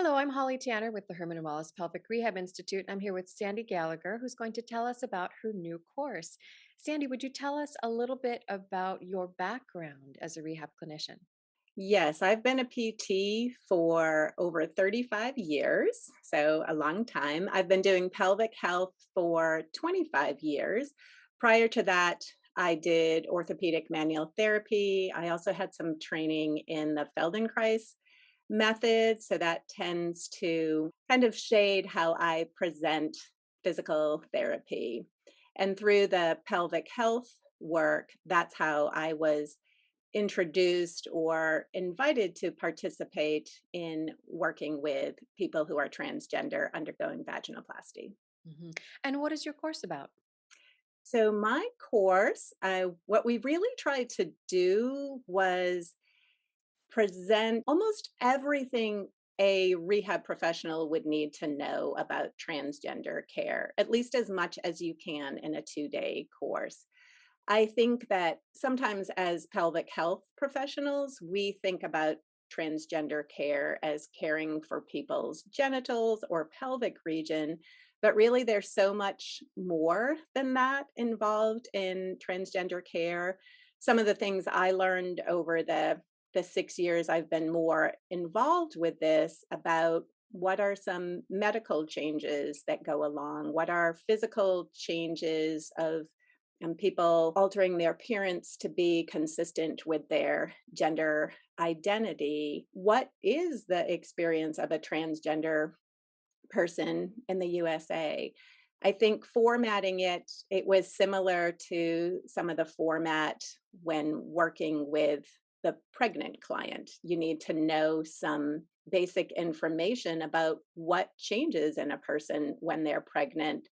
Hello, I'm Holly Tanner with the Herman and Wallace Pelvic Rehab Institute. I'm here with Sandy Gallagher, who's going to tell us about her new course. Sandy, would you tell us a little bit about your background as a rehab clinician? Yes, I've been a PT for over 35 years, so a long time. I've been doing pelvic health for 25 years. Prior to that, I did orthopedic manual therapy. I also had some training in the Feldenkrais method, so that tends to kind of shade how I present physical therapy. And through the pelvic health work, that's how I was introduced or invited to participate in working with people who are transgender undergoing vaginoplasty. hmm And what is your course about? So, my course, what we really tried to do was present almost everything a rehab professional would need to know about transgender care, at least as much as you can in a 2-day course. I think that sometimes as pelvic health professionals, we think about transgender care as caring for people's genitals or pelvic region, but really there's so much more than that involved in transgender care. Some of the things I learned over the 6 years I've been more involved with this about what are some medical changes that go along, what are physical changes of and people altering their appearance to be consistent with their gender identity. What is the experience of a transgender person in the USA? I think formatting it was similar to some of the format when working with the pregnant client. You need to know some basic information about what changes in a person when they're pregnant,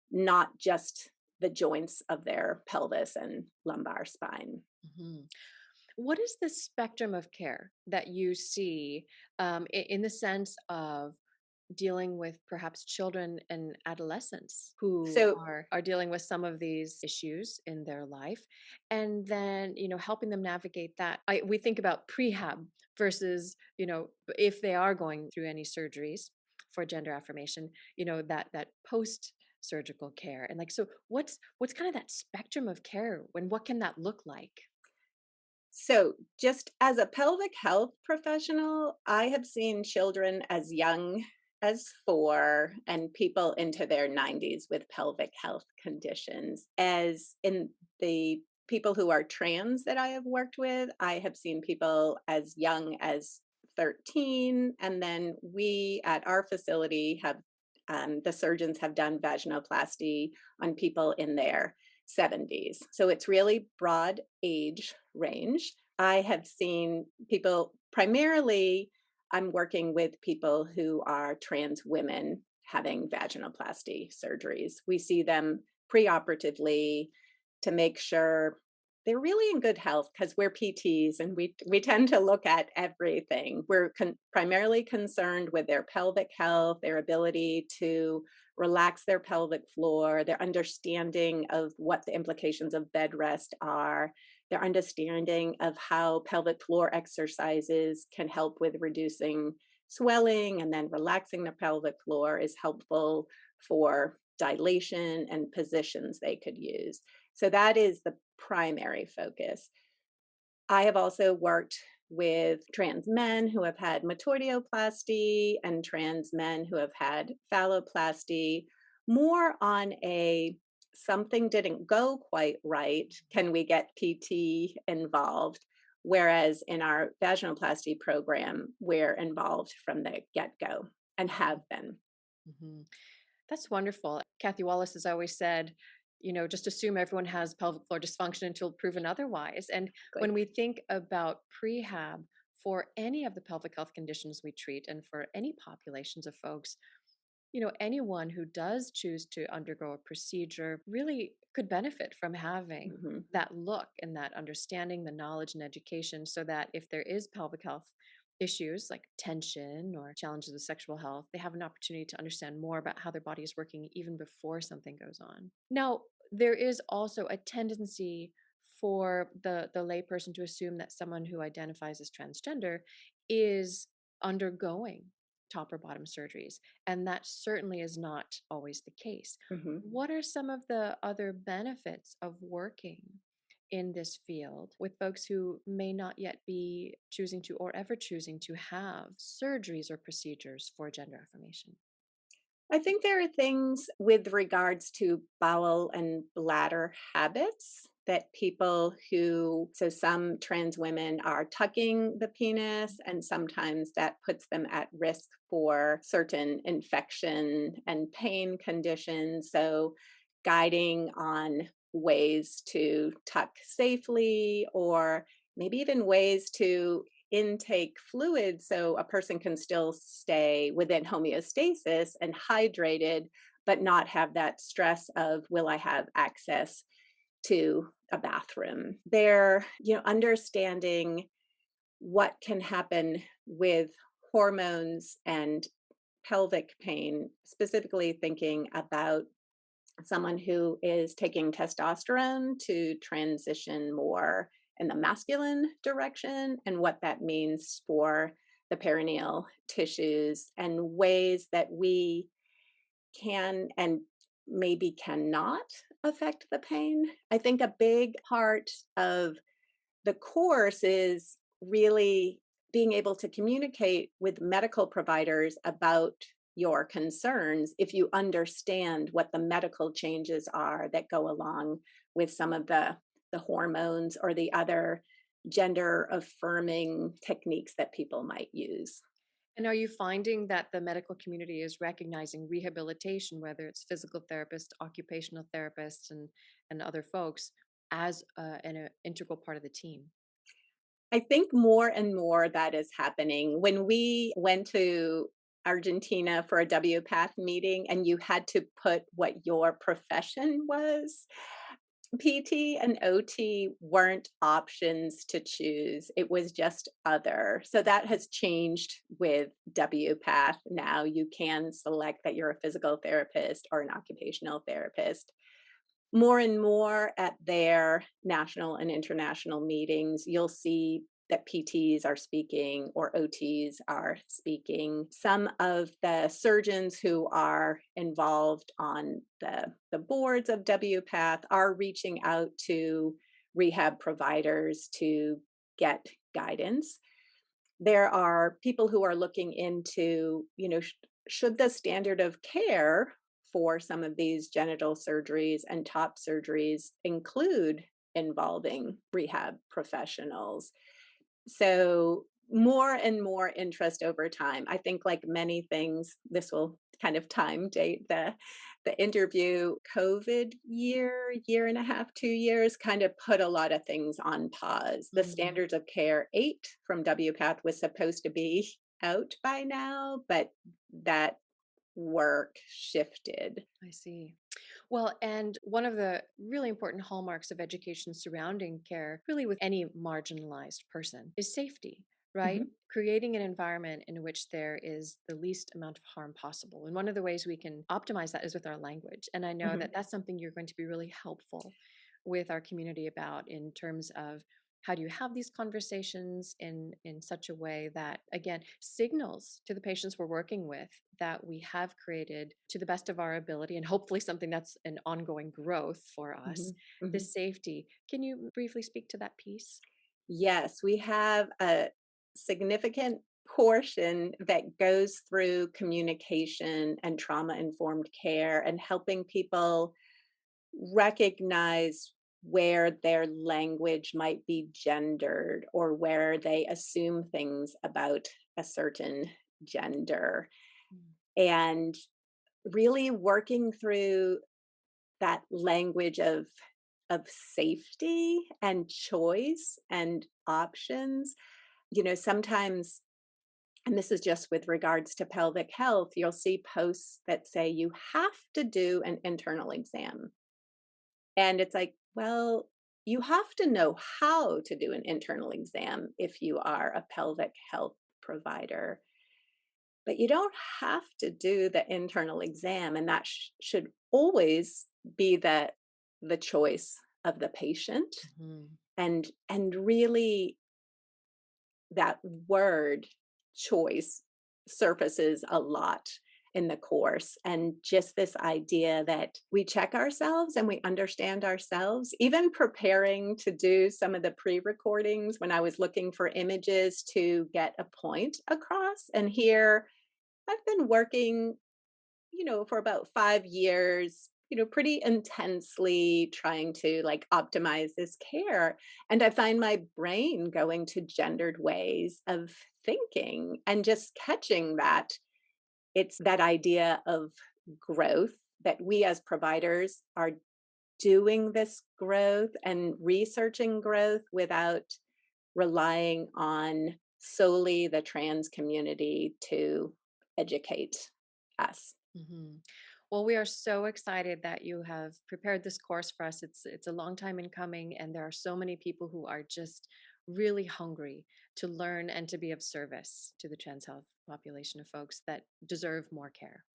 not just the joints of their pelvis and lumbar spine. Mhm. What is the spectrum of care that you see in the sense of dealing with perhaps children and adolescents who So, are dealing with some of these issues in their life, and then helping them navigate that? We think about prehab versus if they are going through any surgeries for gender affirmation, that post surgical care. And like, so what's kind of that spectrum of care, and what can that look like? so, just as a pelvic health professional, I have seen children as young as 4 and people into their 90s with pelvic health conditions. As in the people who are trans that I have worked with, I have seen people as young as 13. And then we at our facility have the surgeons have done vaginoplasty on people in their 70s. So it's really broad age range. I have seen people primarily, I'm working with people who are trans women having vaginoplasty surgeries. We see them preoperatively to make sure they're really in good health because we're PTs and we tend to look at everything. We're primarily concerned with their pelvic health, their ability to relax their pelvic floor, their understanding of what the implications of bed rest are, their understanding of how pelvic floor exercises can help with reducing swelling, and then relaxing the pelvic floor is helpful for dilation and positions they could use. So that is the primary focus. I have also worked with trans men who have had metoidioplasty and trans men who have had phalloplasty, more on a something didn't go quite right. Can we get PT involved? Whereas in our vaginoplasty program, we're involved from the get go and have been. Mhm. That's wonderful. Kathy Wallace has always said, just assume everyone has pelvic floor dysfunction until proven otherwise. And when we think about prehab for any of the pelvic health conditions we treat, and for any populations of folks, anyone who does choose to undergo a procedure really could benefit from having Mhm. that look and that understanding, the knowledge and education, so that if there is pelvic health issues like tension or challenges with sexual health, they have an opportunity to understand more about how their body is working even before something goes on. Now, there is also a tendency for the layperson to assume that someone who identifies as transgender is undergoing top or bottom surgeries. And that certainly is not always the case. Mhm. What are some of the other benefits of working in this field with folks who may not yet be choosing to or ever choosing to have surgeries or procedures for gender affirmation? I think there are things with regards to bowel and bladder habits that so some trans women are tucking the penis, and sometimes that puts them at risk for certain infection and pain conditions. So, guiding on ways to tuck safely, or maybe even ways to intake fluid so a person can still stay within homeostasis and hydrated, but not have that stress of, will I have access to a bathroom? They're, understanding what can happen with hormones and pelvic pain, specifically thinking about someone who is taking testosterone to transition more in the masculine direction, and what that means for the perineal tissues and ways that we can and maybe cannot affect the pain. I think a big part of the course is really being able to communicate with medical providers about your concerns if you understand what the medical changes are that go along with some of the hormones or the other gender affirming techniques that people might use. And are you finding that the medical community is recognizing rehabilitation, whether it's physical therapists, occupational therapists, and other folks, as an integral part of the team? I think more and more that is happening. When we went to Argentina for a WPATH meeting and you had to put what your profession was, PT and OT weren't options to choose. It was just other. So that has changed with WPATH. Now you can select that you're a physical therapist or an occupational therapist. More and more at their national and international meetings, you'll see that PTs are speaking or OTs are speaking. Some of the surgeons who are involved on the boards of WPATH are reaching out to rehab providers to get guidance. There are people who are looking into, should the standard of care for some of these genital surgeries and top surgeries include involving rehab professionals. So more and more interest over time. I think like many things, this will kind of time date the interview. COVID year and a half, 2 years kind of put a lot of things on pause. The Mm, standards of care 8 from WPATH was supposed to be out by now, but that work shifted. I see. Well, and one of the really important hallmarks of education surrounding care, really with any marginalized person, is safety, right? Mhm, Creating an environment in which there is the least amount of harm possible. And one of the ways we can optimize that is with our language. And I know mhm, that that's something you're going to be really helpful with our community about in terms of how do you have these conversations in such a way that again signals to the patients we're working with that we have created to the best of our ability and hopefully something that's an ongoing growth for us, mhm, the mhm. safety. Can you briefly speak to that piece? Yes, we have a significant portion that goes through communication and trauma informed care and helping people recognize where their language might be gendered or where they assume things about a certain gender, Mm. and really working through that language of safety and choice and options. Sometimes, and this is just with regards to pelvic health, you'll see posts that say you have to do an internal exam. And it's like, well, you have to know how to do an internal exam if you are a pelvic health provider, but you don't have to do the internal exam. And that should always be the choice of the patient. Mhm. And really that word choice surfaces a lot in the course. And just this idea that we check ourselves and we understand ourselves, even preparing to do some of the pre recordings when I was looking for images to get a point across. And here I've been working, for about 5 years, pretty intensely trying to like optimize this care. And I find my brain going to gendered ways of thinking and just catching that it's that idea of growth that we as providers are doing this growth and researching growth without relying on solely the trans community to educate us. Mhm. Well, we are so excited that you have prepared this course for us. It's a long time in coming, and there are so many people who are just really hungry to learn and to be of service to the trans health population of folks that deserve more care.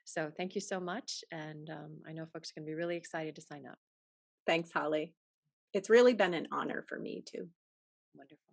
So thank you so much, and I know folks are going to be really excited to sign up. Thanks, Holly. It's really been an honor for me too. Wonderful.